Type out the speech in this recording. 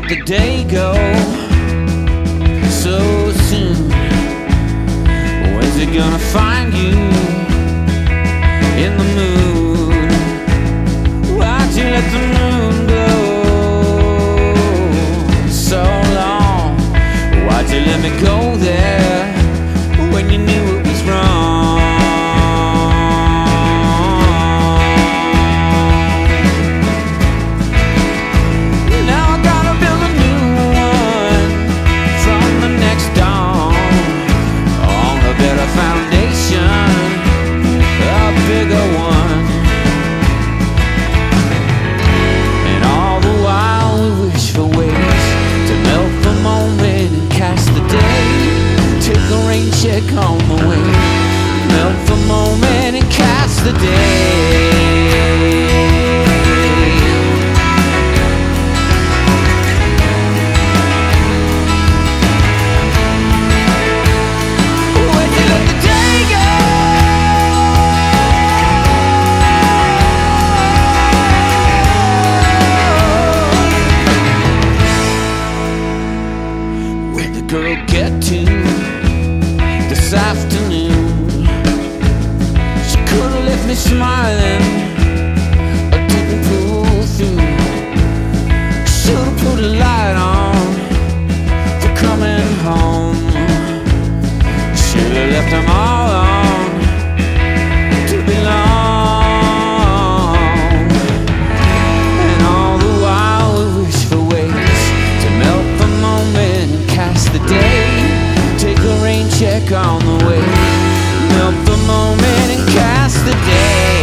let the day go so soon? When's it gonna find you in the mood? Why'd you let the moon go so long? Why'd you let me go there when you knew it was wrong? Now I gotta build a new one from the next dawn, on a better foundation, a bigger one. And all the while we wish for ways to melt the moment and cast the day. Take a rain check on the way, melt the moment and cast the day. When you let the day go, where'd the girl get to this afternoon? She could've left me smiling, or didn't pull through. Should've put a light on for coming home. Should've left them all on to belong. And all the while we wish for ways to melt the moment and cast the day. Take a rain check on the way, melt the moment and cast the day.